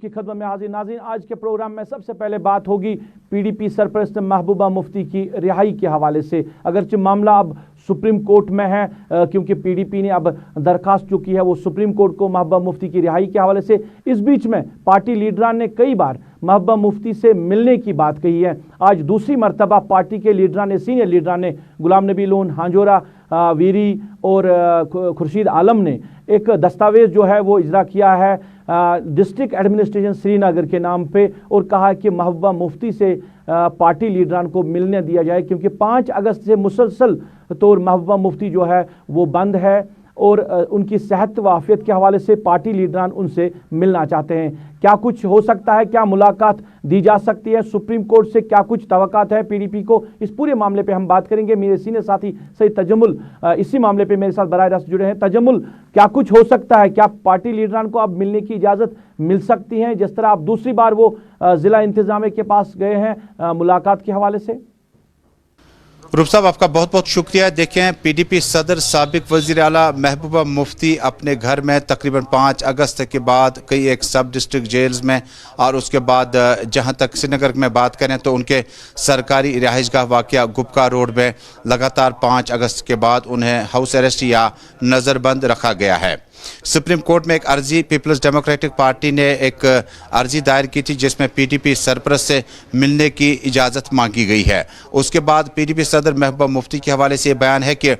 کی خدمت میں حاضر ناظرین، آج کے پروگرام میں سب سے پہلے بات ہوگی پی ڈی پی سرپرست محبوبہ مفتی کی رہائی کے حوالے سے۔ اگرچہ معاملہ اب سپریم کورٹ میں ہے کیونکہ پی ڈی پی نے اب درخواست جو کی ہے وہ سپریم کورٹ کو محبوبہ مفتی کی رہائی کے حوالے سے۔ اس بیچ میں پارٹی لیڈران نے کئی بار محبوبہ مفتی سے ملنے کی بات کہی ہے۔ آج دوسری مرتبہ پارٹی کے لیڈران نے، سینئر لیڈران نے، غلام نبی لون ہانجورہ، ویری اور خورشید عالم نے ایک دستاویز جو ہے وہ اجرا کیا ہے ڈسٹرکٹ ایڈمنسٹریشن سری نگر کے نام پہ، اور کہا کہ محبوبہ مفتی سے پارٹی لیڈران کو ملنے دیا جائے کیونکہ 5 اگست سے مسلسل طور محبوبہ مفتی جو ہے وہ بند ہے اور ان کی صحت و عافیت کے حوالے سے پارٹی لیڈران ان سے ملنا چاہتے ہیں۔ کیا کچھ ہو سکتا ہے؟ کیا ملاقات دی جا سکتی ہے؟ سپریم کورٹ سے کیا کچھ توقعات ہیں پی ڈی پی کو؟ اس پورے معاملے پہ ہم بات کریں گے۔ میرے سینئر ساتھی سید تجمل اسی معاملے پہ میرے ساتھ براہ راست جڑے ہیں۔ تجمل، کیا کچھ ہو سکتا ہے؟ کیا پارٹی لیڈران کو اب ملنے کی اجازت مل سکتی ہے جس طرح آپ دوسری بار وہ ضلع انتظامیہ کے پاس گئے ہیں ملاقات کے حوالے سے؟ روپ صاحب، آپ کا بہت بہت شکریہ۔ دیکھیں، پی ڈی پی صدر سابق وزیر اعلیٰ محبوبہ مفتی اپنے گھر میں تقریباً 5 اگست کے بعد کئی ایک سب ڈسٹرکٹ جیلز میں، اور اس کے بعد جہاں تک سری نگر میں بات کریں تو ان کے سرکاری رہائش گاہ واقعہ گپکا روڈ میں لگاتار 5 اگست کے بعد انہیں ہاؤس اریسٹ یا نظر بند رکھا گیا ہے۔ سپریم کورٹ میں ایک عرضی پیپلز ڈیموکریٹک پارٹی نے ایک عرضی دائر کی تھی جس میں پی ڈی پی سرپرست سے ملنے کی اجازت مانگی گئی ہے۔ اس کے بعد پی ڈی پی صدر محبوبہ مفتی کے حوالے سے یہ بیان ہے کہ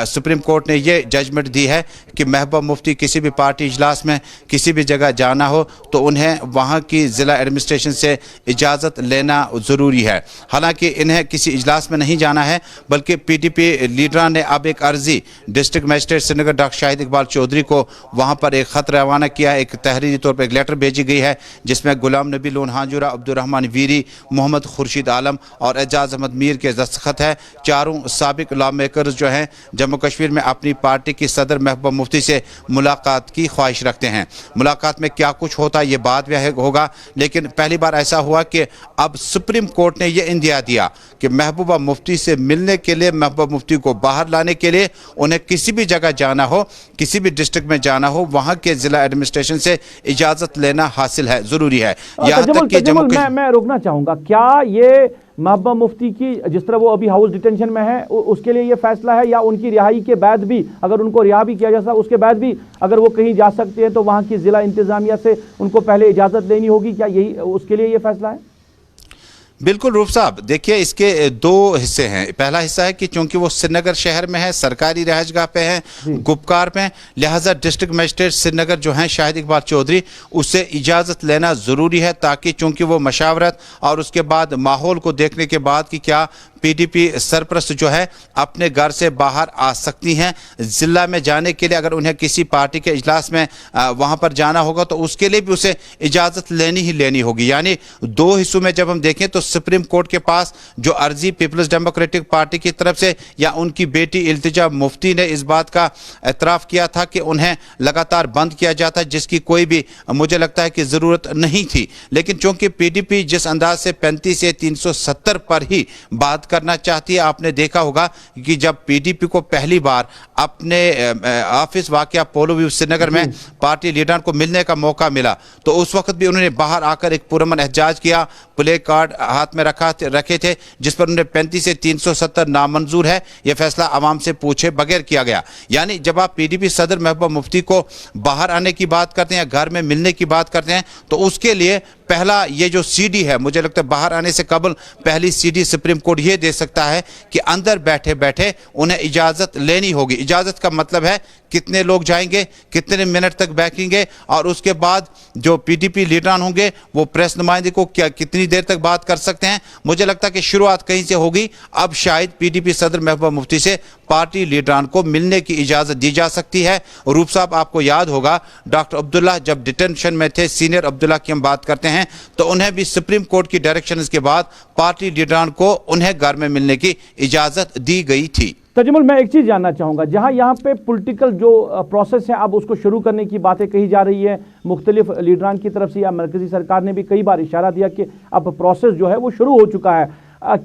سپریم کورٹ نے یہ ججمنٹ دی ہے کہ محبوبہ مفتی کسی بھی پارٹی اجلاس میں کسی بھی جگہ جانا ہو تو انہیں وہاں کی ضلع ایڈمنسٹریشن سے اجازت لینا ضروری ہے۔ حالانکہ انہیں کسی اجلاس میں نہیں جانا ہے، بلکہ پی ڈی پی لیڈران نے اب ایک عرضی ڈسٹرکٹ مجسٹریٹ سری نگر ڈاکٹر شاہد اقبال چودھری کو وہاں پر ایک خط روانہ کیا ہے، ایک تحریری طور پر ایک لیٹر بھیجی گئی ہے جس میں غلام نبی لون ہانجورہ، عبدالرحمن ویری، محمد خورشید عالم اور اعجاز احمد میر کے دستخط ہے۔ چاروں سابق لا میکرز جو ہیں جموں کشمیر میں اپنی پارٹی کی صدر محبوبہ مفتی سے ملاقات کی خواہش رکھتے ہیں۔ ملاقات میں کیا کچھ ہوتا ہے یہ بعد میں ہوگا، لیکن پہلی بار ایسا ہوا کہ اب سپریم کورٹ نے یہ اندیا دیا کہ محبوبہ مفتی سے ملنے کے لیے، محبوبہ مفتی کو باہر لانے کے لیے انہیں کسی بھی جگہ جانا ہو، کسی بھی ڈسٹرکٹ میں جانا ہو، وہاں کے ضلع ایڈمنسٹریشن سے اجازت لینا حاصل ہے، ضروری ہے۔ میں روکنا چاہوں گا، کیا یہ محبوبہ مفتی کی جس طرح وہ ابھی ہاؤس ڈیٹینشن میں ہے اس کے لیے یہ فیصلہ ہے، یا ان کی رہائی کے بعد بھی اگر ان کو رہا بھی کیا جاتا اس کے بعد بھی اگر وہ کہیں جا سکتے ہیں تو وہاں کی ضلع انتظامیہ سے ان کو پہلے اجازت لینی ہوگی؟ کیا یہی اس کے لیے یہ فیصلہ ہے؟ بالکل روپ صاحب، دیکھیے اس کے 2 حصے ہیں۔ پہلا حصہ ہے کہ چونکہ وہ سری نگر شہر میں ہے، سرکاری رہائش گاہ پہ ہے، گپکار میں، لہٰذا ڈسٹرکٹ مجسٹریٹ سری نگر جو ہیں شاہد اقبال چودھری، اس سے اجازت لینا ضروری ہے تاکہ چونکہ وہ مشاورت اور اس کے بعد ماحول کو دیکھنے کے بعد کہ کیا پی ڈی پی سرپرست جو ہے اپنے گھر سے باہر آ سکتی ہیں ضلع میں جانے کے لیے، اگر انہیں کسی پارٹی کے اجلاس میں وہاں پر جانا ہوگا تو اس کے لیے بھی اسے اجازت لینی ہوگی۔ یعنی 2 حصوں میں جب ہم دیکھیں تو سپریم کورٹ کے پاس جو عرضی پیپلز ڈیموکریٹک پارٹی کی طرف سے یا ان کی بیٹی التجا مفتی نے اس بات کا اعتراف کیا تھا کہ انہیں لگاتار بند کیا جاتا ہے، جس کی کوئی بھی مجھے لگتا ہے کہ ضرورت نہیں تھی، لیکن چونکہ پی ڈی پی جس انداز سے 35 سے 370 پر ہی بات کرنا چاہتی ہے، آپ نے دیکھا ہوگا کہ جب پی ڈی پی کو پہلی بار اپنے آفس واقعہ پولو ویو سری نگر میں پارٹی لیڈران کو ملنے کا موقع ملا تو اس وقت بھی انہوں نے باہر آ کر ایک پرامن احتجاج کیا، پلے کارڈ ہاتھ میں رکھے تھے جس پر انہیں 35 سے 370 نامنظور ہے، یہ فیصلہ عوام سے پوچھے بغیر کیا گیا۔ یعنی جب آپ پی ڈی پی صدر محبوبہ مفتی کو باہر آنے کی بات کرتے ہیں یا گھر میں ملنے کی بات کرتے ہیں تو اس کے لیے پہلا یہ جو سی ڈی ہے، مجھے لگتا ہے باہر آنے سے قبل پہلی سی ڈی سپریم کورٹ یہ دے سکتا ہے کہ اندر بیٹھے بیٹھے انہیں اجازت لینی ہوگی۔ اجازت کا مطلب ہے کتنے لوگ جائیں گے، کتنے منٹ تک بیٹھیں گے، اور اس کے بعد جو پی ڈی پی لیڈران ہوں گے وہ پریس نمائندے کو کتنی دیر تک بات کر سکتے ہیں۔ مجھے لگتا ہے کہ شروعات کہیں سے ہوگی، اب شاید پی ڈی پی صدر محبوبہ مفتی سے پارٹی لیڈران کو ملنے کی اجازت دی جا سکتی ہے۔ روپ صاحب، آپ کو یاد ہوگا ڈاکٹر عبداللہ جب ڈیٹینشن میں تھے، سینئر عبداللہ کی ہم بات کرتے ہیں تو انہیں بھی سپریم کورٹ کی ڈائریکشنز کے بعد پارٹی لیڈران کو انہیں گھر میں ملنے کی اجازت دی گئی تھی۔ تجمل، میں ایک چیز جاننا چاہوں گا، جہاں یہاں پہ پولیٹیکل جو پروسیس ہے اب اس کو شروع کرنے کی باتیں کہی جا رہی ہے مختلف لیڈران کی طرف سے، یا مرکزی سرکار نے بھی کئی بار اشارہ دیا کہ اب پروسیس جو ہے وہ شروع ہو چکا ہے،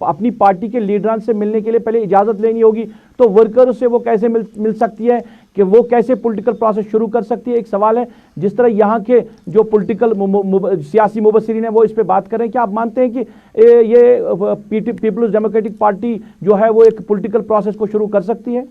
اپنی پارٹی کے لیڈران سے ملنے کے لیے پہلے اجازت لینی ہوگی تو ورکر سے وہ کیسے مل سکتی ہے کہ وہ کیسے پولیٹیکل پروسیس شروع کر سکتی ہے؟ ایک سوال ہے جس طرح یہاں کے جو پولیٹیکل سیاسی مبصرین ہیں وہ اس پہ بات کر رہے ہیں. کیا آپ مانتے ہیں کہ یہ پیپلز ڈیموکریٹک پارٹی جو ہے وہ ایک پولیٹیکل پروسیس کو شروع کر سکتی ہے؟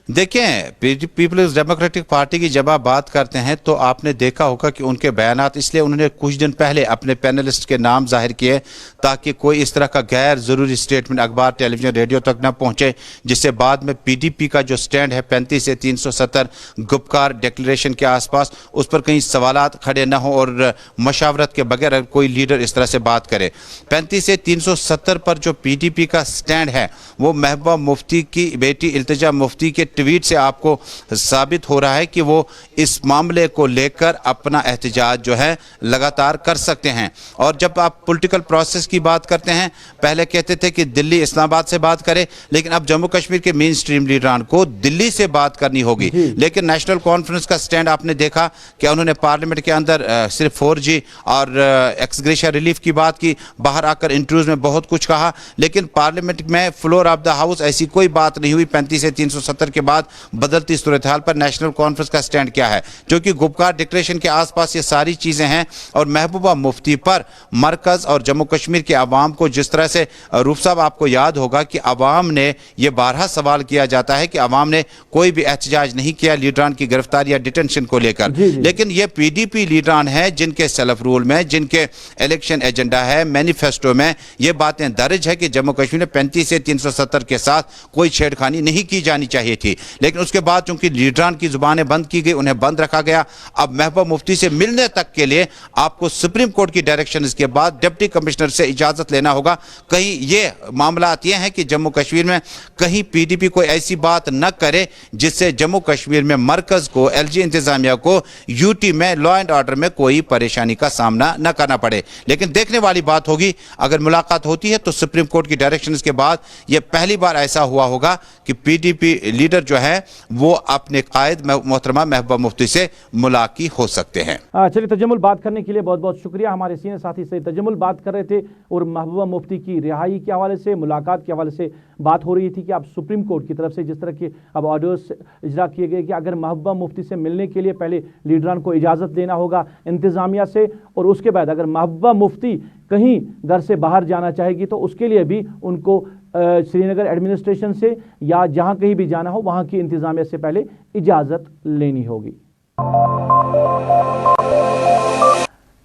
دیکھیں پیپلز ڈیموکریٹک پارٹی کی جب آپ بات کرتے ہیں تو آپ نے دیکھا ہوگا کہ ان کے بیانات اس لیے انہوں نے کچھ دن پہلے اپنے پینلسٹ کے نام ظاہر کیے تاکہ کوئی اس طرح کا غیر ضروری سٹیٹمنٹ اخبار ٹیلی ویژن ریڈیو تک نہ پہنچے جس سے بعد میں پی ڈی پی کا جو سٹینڈ ہے 35 سے 370 گپکار ڈیکلیریشن کے آس پاس اس پر کہیں سوالات کھڑے نہ ہوں اور مشاورت کے بغیر کوئی لیڈر اس طرح سے بات کرے. 35 سے 370 پر جو پی ڈی پی کا سٹینڈ ہے وہ محبوبہ مفتی کی بیٹی التجا مفتی کے ٹویٹ سے آپ کو ثابت ہو رہا ہے کہ وہ اس معاملے کو لے کر اپنا احتجاج جو ہے لگاتار کر سکتے ہیں. اور جب آپ پولیٹیکل پروسیس کی بات کرتے ہیں پہلے کہتے تھے کہ دلی اسلام آباد سے بات کرے لیکن اب جموں کشمیر کے مین سٹریم لیڈران کو دلی سے بات کرنی ہوگی. لیکن نیشنل کانفرنس کا سٹینڈ آپ نے دیکھا کہ انہوں نے پارلیمنٹ کے اندر صرف 4G اور ایکس گریشیا ریلیف کی بات کی, باہر آ کر انٹرویوز میں بہت کچھ کہا لیکن پارلیمنٹ میں فلور آف دا ہاؤس ایسی کوئی بات نہیں ہوئی. 35 سے 370 کے بعد بدلتی صورتحال پر نیشنل کانفرنس کا سٹینڈ کیا ہے کیونکہ گپکار ڈکلیریشن کے آس پاس یہ ساری چیزیں ہیں. اور محبوبہ مفتی پر مرکز اور جموں کشمیر کے عوام کو جس طرح سے روف صاحب آپ کو یاد ہوگا کہ عوام نے یہ بارہا سوال کیا جاتا ہے کہ عوام نے کوئی بھی احتجاج نہیں کیا لیڈران کی گرفتاری یا ڈیٹینشن کو لے کر. لیکن یہ پی ڈی پی لیڈران ہیں جن کے سیلف رول میں, جن کے الیکشن ایجنڈا ہے, مینیفیسٹو میں یہ باتیں درج ہے کہ جموں کشمیر میں 35 سے 370 کے ساتھ کوئی چھیڑخانی نہیں کی جانی چاہیے تھی. لیکن اس کے بعد چونکہ لیڈران کی زبانیں بند کی گئی, انہیں بند رکھا گیا. اب محبوبہ مفتی سے ملنے تک کے لیے آپ کو سپریم کورٹ کی ڈائریکشن کے بعد ڈپٹی کمشنر سے اجازت لینا ہوگا. کہیں یہ معاملات یہ ہیں کہ جموں کشمیر میں کہیں پی ڈی پی کوئی ایسی بات نہ کرے جس سے جموں کشمیر میں مرکز کو, LG انتظامیہ کو UT میں لا اینڈ آرڈر میں کوئی پریشانی کا سامنا نہ کرنا پڑے. لیکن دیکھنے والی بات ہوگی اگر ملاقات ہوتی ہے تو سپریم کورٹ کی ڈائریکشن کے بعد یہ پہلی بار ایسا ہوا ہوگا کہ پی ڈی پی لیڈر جو ہے وہ اپنے قائد محترمہ محبوبہ مفتی سے ملاقات ہو سکتے ہیں. چلیے تجمل بات کرنے کے لیے بہت بہت شکریہ. ہمارے سینئر ساتھی سید تجمل بات کر رہے تھے اور محبوبہ مفتی کی رہائی کے حوالے سے, ملاقات کے حوالے سے بات ہو رہی تھی کہ اب سپریم کورٹ کی طرف سے جس طرح کے اب آرڈرز اجرا کیے گئے کہ اگر محبوبہ مفتی سے ملنے کے لیے پہلے لیڈران کو اجازت لینا ہوگا انتظامیہ سے, اور اس کے بعد اگر محبوبہ مفتی کہیں گھر سے باہر جانا چاہے گی تو اس کے لیے بھی ان کو سری نگر ایڈمنسٹریشن سے یا جہاں کہیں بھی جانا ہو وہاں کی انتظامیہ سے پہلے اجازت لینی ہوگی.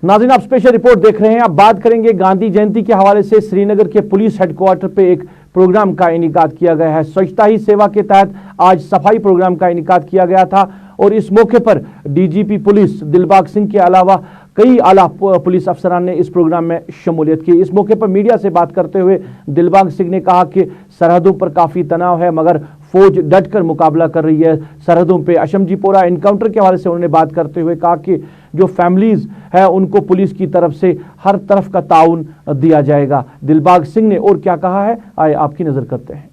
ناظرین آپ اسپیشل رپورٹ دیکھ رہے ہیں. اب بات کریں گے گاندھی جینتی کے حوالے سے. سری نگر کے پولیس ہیڈ کوارٹر پہ ایک پروگرام کا انعقاد کیا گیا ہے. سوچھتا ہی سیوا کے تحت آج صفائی پروگرام کا انعقاد کیا گیا تھا اور اس موقع پر DGP پولیس دلباغ سنگھ کے علاوہ کئی اعلیٰ پولیس افسران نے اس پروگرام میں شمولیت کی. اس موقع پر میڈیا سے بات کرتے ہوئے دلباغ سنگھ نے کہا کہ سرحدوں پر کافی تناؤ ہے مگر فوج ڈٹ کر مقابلہ کر رہی ہے سرحدوں پہ. اشمجی پورہ انکاؤنٹر کے حوالے سے انہوں نے بات کرتے ہوئے کہا کہ جو فیملیز ہے ان کو پولیس کی طرف سے ہر طرف کا تعاون دیا جائے گا. دلباغ سنگھ نے اور کیا کہا ہے آئے آپ کی نظر کرتے ہیں.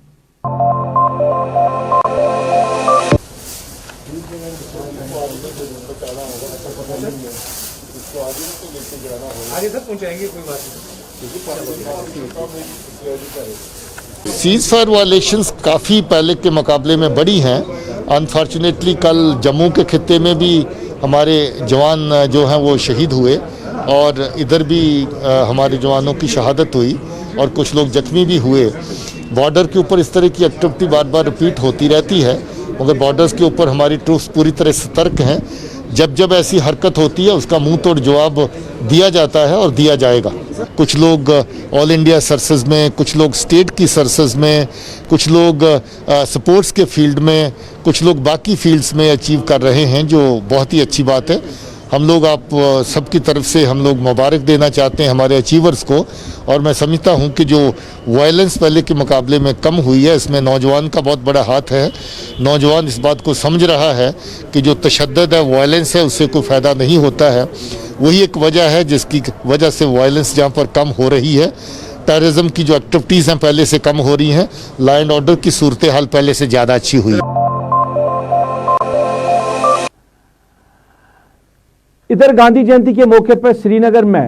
سیز فائر وائلیشنز کافی پہلے کے مقابلے میں بڑی ہیں. انفارچونیٹلی کل جموں کے خطے میں بھی ہمارے جوان جو ہیں وہ شہید ہوئے اور ادھر بھی ہمارے جوانوں کی شہادت ہوئی اور کچھ لوگ زخمی بھی ہوئے. بارڈر کے اوپر اس طرح کی ایکٹیویٹی بار بار رپیٹ ہوتی رہتی ہے مگر بارڈرز کے اوپر ہماری ٹروپس پوری طرح سترک ہیں. جب ایسی حرکت ہوتی ہے اس کا منہ توڑ جواب دیا جاتا ہے اور دیا جائے گا. کچھ لوگ آل انڈیا سرسز میں, کچھ لوگ اسٹیٹ کی سرسز میں, کچھ لوگ سپورٹس کے فیلڈ میں, کچھ لوگ باقی فیلڈز میں اچیو کر رہے ہیں جو بہت ہی اچھی بات ہے. ہم لوگ آپ سب کی طرف سے ہم لوگ مبارک دینا چاہتے ہیں ہمارے اچیورز کو اور میں سمجھتا ہوں کہ جو وائلنس پہلے کے مقابلے میں کم ہوئی ہے اس میں نوجوان کا بہت بڑا ہاتھ ہے. نوجوان اس بات کو سمجھ رہا ہے کہ جو تشدد ہے وائلنس ہے اس سے کوئی فائدہ نہیں ہوتا ہے. وہی ایک وجہ ہے جس کی وجہ سے وائلنس جہاں پر کم ہو رہی ہے. ٹیررزم کی جو ایکٹیویٹیز ہیں پہلے سے کم ہو رہی ہیں. لا اینڈ آرڈر کی صورتحال پہلے سے زیادہ اچھی ہوئی. ادھر گاندھی جینتی کے موقع پر سری نگر میں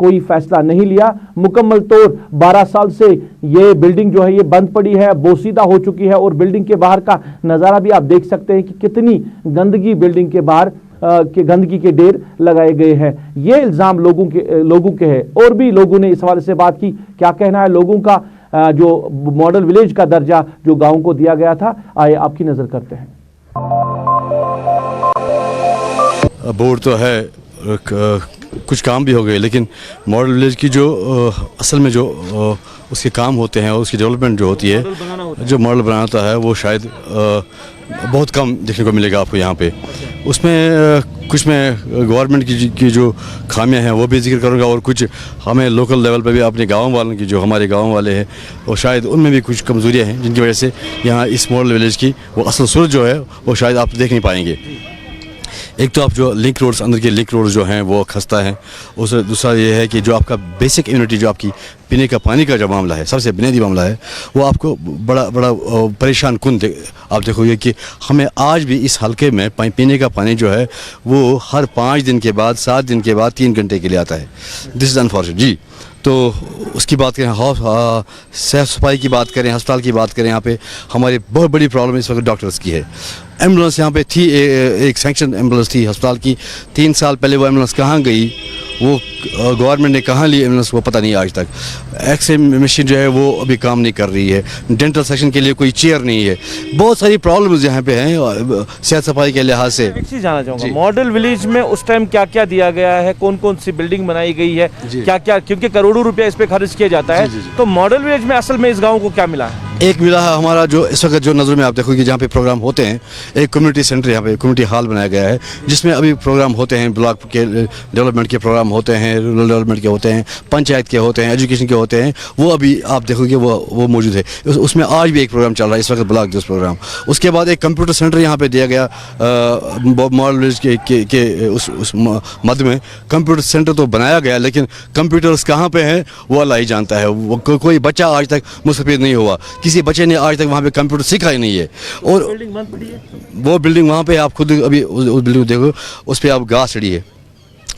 کوئی فیصلہ نہیں لیا. مکمل طور 12 سال سے یہ بلڈنگ جو ہے یہ بند پڑی ہے, بوسیدہ ہو چکی ہے, اور بلڈنگ کے باہر کا نظارہ بھی آپ دیکھ سکتے ہیں کہ کتنی گندگی بلڈنگ کے باہر کہ گندگی کے ڈھیر لگائے گئے ہیں. یہ الزام لوگوں کے ہے. اور بھی لوگوں نے اس حوالے سے بات کی. کیا کہنا ہے لوگوں کا جو ماڈل ولیج کا درجہ جو گاؤں کو دیا گیا تھا, آئے آپ کی نظر کرتے ہیں. بورڈ تو ہے, کچھ کام بھی ہو گئے, لیکن ماڈل ولیج کی جو اصل میں جو اس کے کام ہوتے ہیں اور اس کی ڈیولپمنٹ جو ہوتی ہے, جو ماڈل بناتا ہے, وہ شاید بہت کم دیکھنے کو ملے گا آپ کو یہاں پہ. اس میں کچھ میں گورنمنٹ کی جو خامیاں ہیں وہ بھی ذکر کروں گا, اور کچھ ہمیں لوکل لیول پہ بھی اپنے گاؤں والوں کی, جو ہمارے گاؤں والے ہیں, اور شاید ان میں بھی کچھ کمزوریاں ہیں جن کی وجہ سے یہاں اس ماڈل ولیج کی وہ اصل صورت جو ہے وہ شاید آپ دیکھ نہیں پائیں گے. ایک تو آپ جو لنک روڈز, اندر کے لنک روڈز جو ہیں وہ خستہ ہیں. دوسرا یہ ہے کہ جو آپ کا بیسک ایمونٹی, جو آپ کی پینے کا پانی کا جو معاملہ ہے, سب سے بنیادی معاملہ ہے, وہ آپ کو بڑا پریشان کن آپ دیکھو گے کہ ہمیں آج بھی اس حلقے میں پینے کا پانی جو ہے وہ ہر 5 دن کے بعد, 7 دن کے بعد 3 گھنٹے کے لیے آتا ہے. دس از انفارچونیٹ جی. تو اس کی بات کریں, صحت صفائی کی بات کریں, ہسپتال کی بات کریں, یہاں پہ ہماری بہت بڑی پرابلم اس وقت ڈاکٹرز کی ہے. ایمبولینس یہاں پہ تھی, ایک سینکشن ایمبولینس تھی ہسپتال کی. 3 سال پہلے وہ ایمبولینس کہاں گئی, وہ گورنمنٹ نے کہاں لی ایمبولینس, وہ پتہ نہیں آج تک. ایکس رے مشین جو ہے وہ ابھی کام نہیں کر رہی ہے. ڈینٹل سیکشن کے لیے کوئی چیئر نہیں ہے. بہت ساری پرابلمز یہاں پہ ہیں صحت صفائی کے لحاظ سے. ایک چیز جاننا چاہوں گا, ماڈل ولیج میں اس ٹائم کیا کیا دیا گیا ہے, کون کون سی بلڈنگ بنائی گئی ہے, کیا کیا, کیونکہ کروڑوں روپے اس پہ خرچ کیا جاتا ہے, تو ماڈل ولیج میں اصل میں اس گاؤں کو کیا ملا ہے؟ ایک ملا ہے ہمارا, جو اس وقت جو نظر میں آپ دیکھو گے جہاں پہ پروگرام ہوتے ہیں, ایک کمیونٹی سینٹر, یہاں پہ کمیونٹی ہال بنایا گیا ہے جس میں ابھی پروگرام ہوتے ہیں. بلاک کے ڈیولپمنٹ کے پروگرام ہوتے ہیں, رورل ڈیولپمنٹ کے ہوتے ہیں, پنچایت کے ہوتے ہیں, ایجوکیشن کے ہوتے ہیں. وہ ابھی آپ دیکھو گے وہ موجود ہے. اس میں آج بھی ایک پروگرام چل رہا ہے اس وقت, بلاک دیوس پروگرام. اس کے بعد ایک کمپیوٹر سینٹر یہاں پہ دیا گیا ماڈل ولیج کے اس مد میں. کمپیوٹر سینٹر تو بنایا گیا, لیکن کمپیوٹرز کہاں پہ ہیں وہ اللہ ہی جانتا ہے. کوئی بچہ آج تک مستفید نہیں ہوا, کسی بچے نے آج تک وہاں پہ کمپیوٹر سیکھا ہی نہیں ہے. اور وہ بلڈنگ وہاں پہ آپ خود ابھی اس بلڈنگ دیکھو, اس پہ آپ گھاس چڑھی ہے.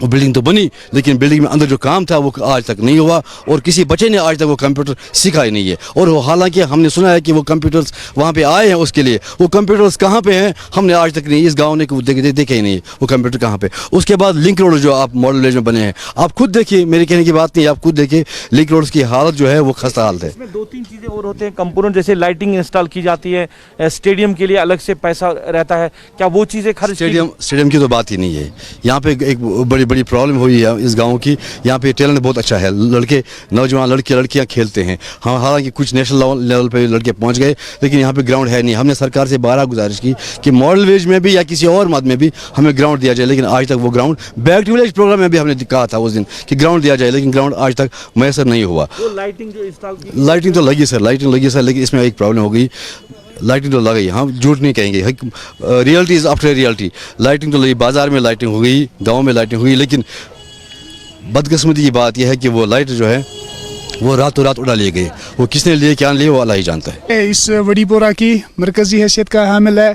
وہ بلڈنگ تو بنی, لیکن بلڈنگ میں اندر جو کام تھا وہ آج تک نہیں ہوا, اور کسی بچے نے آج تک وہ کمپیوٹر سیکھا ہی نہیں ہے. اور حالانکہ ہم نے سنا ہے کہ وہ کمپیوٹرز وہاں پہ آئے ہیں اس کے لیے, وہ کمپیوٹرز کہاں پہ ہیں ہم نے آج تک نہیں, اس گاؤں نے دیکھا ہی نہیں وہ کمپیوٹر کہاں پہ. اس کے بعد لنک روڈ جو آپ ماڈل ولیج میں بنے ہیں, آپ خود دیکھیے, میرے کہنے کی بات نہیں, آپ خود دیکھیے لنک روڈز کی حالت جو ہے وہ خستہ حالت ہے. اس میں 2-3 چیزیں اور ہوتے ہیں کمپوننٹ, جیسے لائٹنگ انسٹال کی جاتی ہے, اسٹیڈیم کے لیے الگ سے پیسہ رہتا ہے, کیا وہ چیزیں خرچ؟ اسٹیڈیم کی تو بات ہی نہیں ہے. یہاں پہ ایک بڑی پرابلم ہوئی ہے اس گاؤں کی. یہاں پہ ٹیلنٹ بہت اچھا ہے, لڑکے نوجوان لڑکیاں کھیلتے ہیں. حالانکہ کچھ نیشنل لیول پہ لڑکے پہنچ گئے, لیکن یہاں پہ گراؤنڈ ہے نہیں. ہم نے سرکار سے 12 گزارش کی کہ ماڈل ولیج میں بھی یا کسی اور مد میں بھی ہمیں گراؤنڈ دیا جائے, لیکن آج تک وہ ground, back to village program میں بھی ہم نے کہا تھا اس دن کہ گراؤنڈ دیا جائے, لیکن گراؤنڈ آج تک میسر نہیں ہوا. لائٹنگ تو لگی سر, لیکن اس میں ایک پرابلم ہو گئی. لائٹنگ تو لگی, ہم جھوٹ نہیں کہیں گے, reality is after reality. Lighting تو لگی, بازار میں لائٹنگ ہو گئی, گاؤں میں لائٹنگ ہوئی, لیکن بدقسمتی کی بات یہ ہے کہ وہ لائٹ جو ہے وہ راتوں رات اڑا لیے گئے. وہ کس نے لیے, کیا لیے, وہ اللہ ہی جانتا ہے. اس وڈی پورہ کی مرکزی حیثیت کا حامل ہے,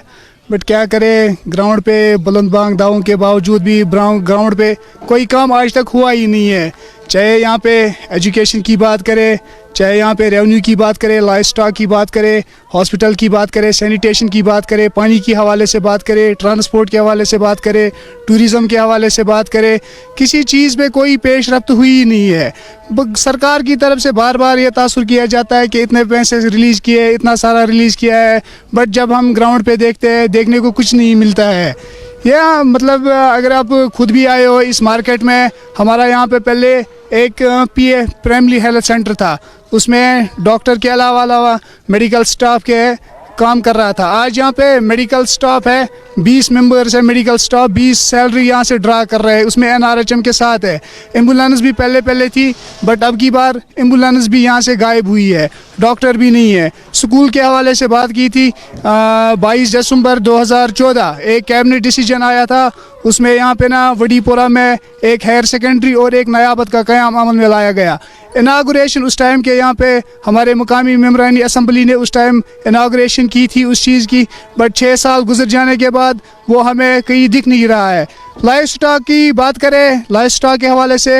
بٹ کیا کرے, گراؤنڈ پہ بلند بانگ دعووں کے باوجود بھی گراؤنڈ پہ کوئی کام آج تک ہوا ہی نہیں ہے. چاہے یہاں پہ ایجوکیشن کی بات کرے, چاہے یہاں پہ ریونیو کی بات کرے, لائف اسٹاک کی بات کرے, ہاسپٹل کی بات کرے, سینیٹیشن کی بات کرے, پانی کے حوالے سے بات کرے, ٹرانسپورٹ کے حوالے سے بات کرے, ٹوریزم کے حوالے سے بات کرے, کسی چیز پہ کوئی پیش رفت ہوئی نہیں ہے. سرکار کی طرف سے بار بار یہ تاثر کیا جاتا ہے کہ اتنے پیسے ریلیز کیے, اتنا سارا ریلیز کیا ہے, بٹ جب ہم گراؤنڈ پہ دیکھتے ہیں, دیکھنے کو کچھ نہیں ملتا ہے. یا مطلب اگر آپ خود بھی آئے ہو اس مارکیٹ میں, ہمارا یہاں پہ پہلے ایک پرائمری ہیلتھ سینٹر تھا, اس میں ڈاکٹر کے علاوہ میڈیکل سٹاف کے کام کر رہا تھا. آج یہاں پہ میڈیکل سٹاف ہے, 20 ممبرز ہے میڈیکل سٹاف, 20 سیلری یہاں سے ڈرا کر رہے ہیں, اس میں NRHM کے ساتھ ہے. ایمبولینس بھی پہلے تھی, بٹ اب کی بار ایمبولینس بھی یہاں سے غائب ہوئی ہے, ڈاکٹر بھی نہیں ہے. سکول کے حوالے سے بات کی تھی, 22 دسمبر 2014 ایک کیبنٹ ڈیسیجن آیا تھا, اس میں یہاں پہ نا وڈی پورہ میں ایک ہائر سیکنڈری اور ایک نیابت کا قیام عمل میں لایا گیا. اناگوریشن اس ٹائم کے یہاں پہ ہمارے مقامی ممبران اسمبلی نے اس ٹائم اناگوریشن کی تھی اس چیز کی, بٹ 6 سال گزر جانے کے بعد وہ ہمیں کہیں دکھ نہیں رہا ہے. لائف سٹاک کی بات کریں, لائف سٹاک کے حوالے سے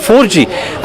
4G।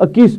21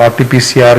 RT-PCR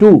2